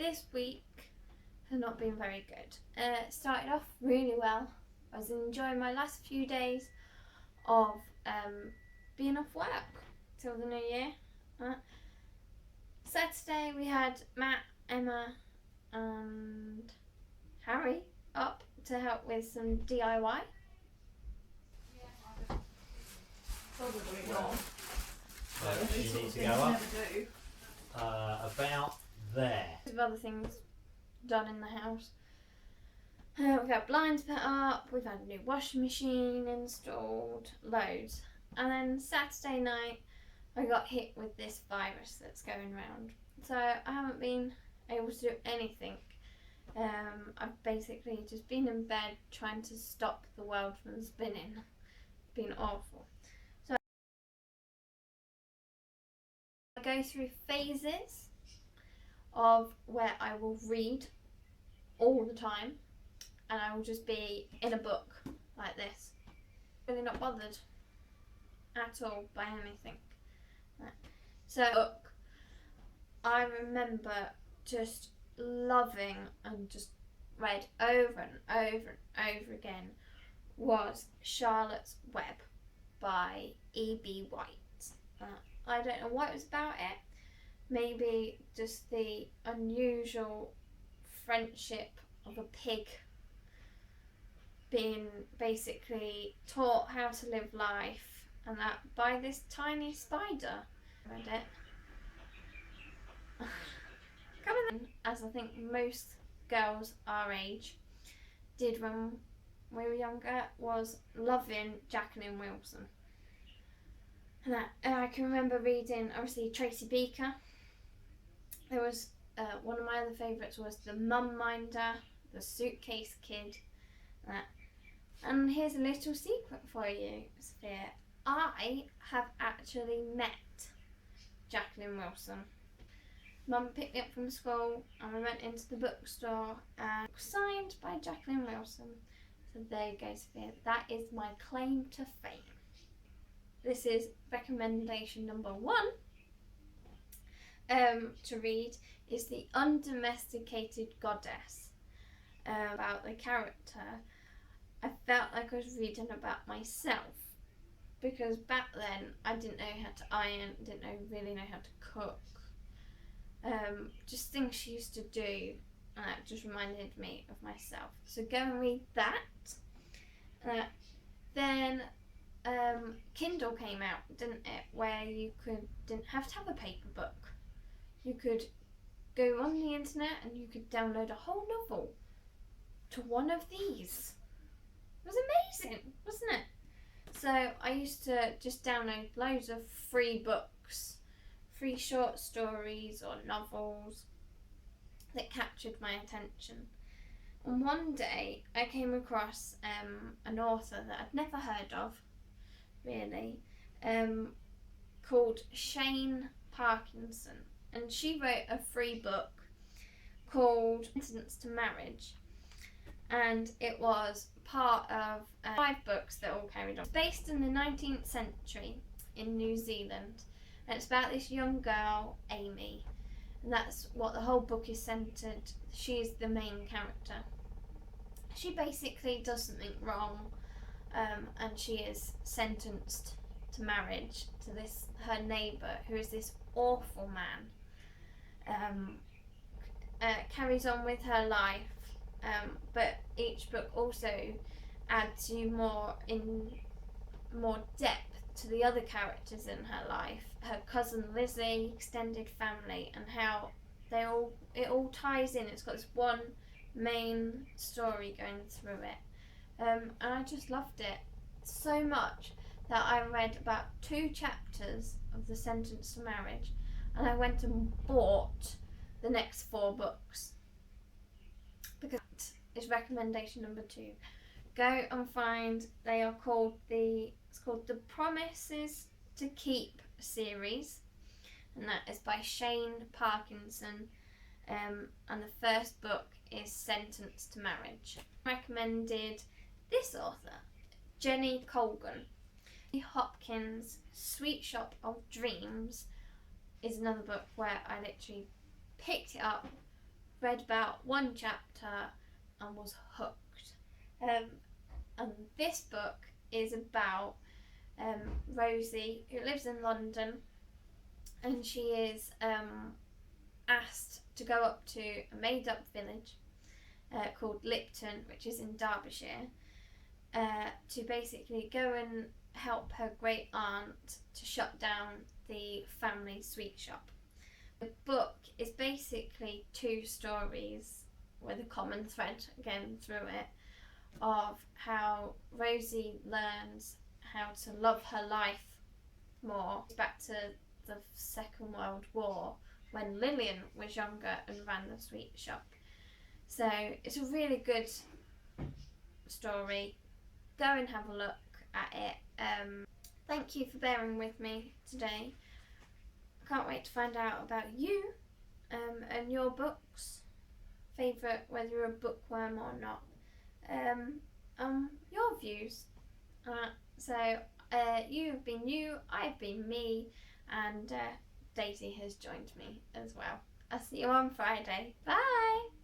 this week has not been very good. Started off really well. I was enjoying my last few days of being off work till the new year. Saturday we had Matt, Emma and Harry up to help with some DIY. Probably not. So you need to go up about there. With other things done in the house. We've had blinds put up, we've had a new washing machine installed, loads. And then Saturday night I got hit with this virus that's going around. So I haven't been able to do anything. I've basically just been in bed trying to stop the world from spinning. It's been awful. So I go through phases of where I will read all the time, and I will just be in a book like this. Really not bothered at all by anything. So I remember just loving and just read over and over and over again was Charlotte's Web by E.B. White. I don't know what it was about it. Maybe just the unusual friendship of a pig being basically taught how to live life, and that by this tiny spider. Read it. As I think most girls our age did when we were younger, was loving Jacqueline Wilson. And I can remember reading, obviously, Tracy Beaker. There was one of my other favourites was The Mum Minder, The Suitcase Kid. And here's a little secret for you, Sophia. I have actually met Jacqueline Wilson. Mum picked me up from school and we went into the bookstore and signed by Jacqueline Wilson. So there you go, Sophia. That is my claim to fame. This is recommendation number 1 to read is The Undomesticated Goddess. About the character, I felt like I was reading about myself, because back then I didn't know how to iron, didn't really know how to cook. Just things she used to do, and that just reminded me of myself. So go and read that. Then Kindle came out, didn't it? Where you didn't have to have a paper book. You could go on the internet and you could download a whole novel to one of these. It was amazing, wasn't it? So I used to just download loads of free books, free short stories or novels that captured my attention. And one day I came across an author that I'd never heard of, really, called Shane Parkinson. And she wrote a free book called Sentence to Marriage. And it was part of 5 books that all carried on. It's based in the 19th century in New Zealand. And it's about this young girl, Amy. And that's what the whole book is centred. She is the main character. She basically does something wrong, and she is sentenced to marriage to her neighbour, who is this awful man. Carries on with her life, but each book also adds you more depth to the other characters in her life, her cousin Lizzie, extended family, and how it all ties in. It's got this one main story going through it, and I just loved it so much that I read about 2 chapters of The Sentence to Marriage, and I went and bought the next 4 books, because it's recommendation number 2. Go and find, they are called it's called the Promises to Keep series, and that is by Shane Parkinson, and the first book is Sentence to Marriage. Recommended this author, Jenny Colgan. Hopkins' Sweet Shop of Dreams is another book where I literally picked it up, read about one chapter and was hooked. And this book is about Rosie, who lives in London, and she is asked to go up to a made-up village called Lipton, which is in Derbyshire, to basically go and help her great aunt to shut down the family sweet shop. The book is basically two stories with a common thread again through it of how Rosie learns how to love her life more. Back to the Second World War when Lillian was younger and ran the sweet shop. So it's a really good story. Go and have a look at it. Thank you for bearing with me today. I can't wait to find out about you and your books, favourite, whether you're a bookworm or not, your views. So you've been you, I've been me, and Daisy has joined me as well. I'll see you on Friday. Bye!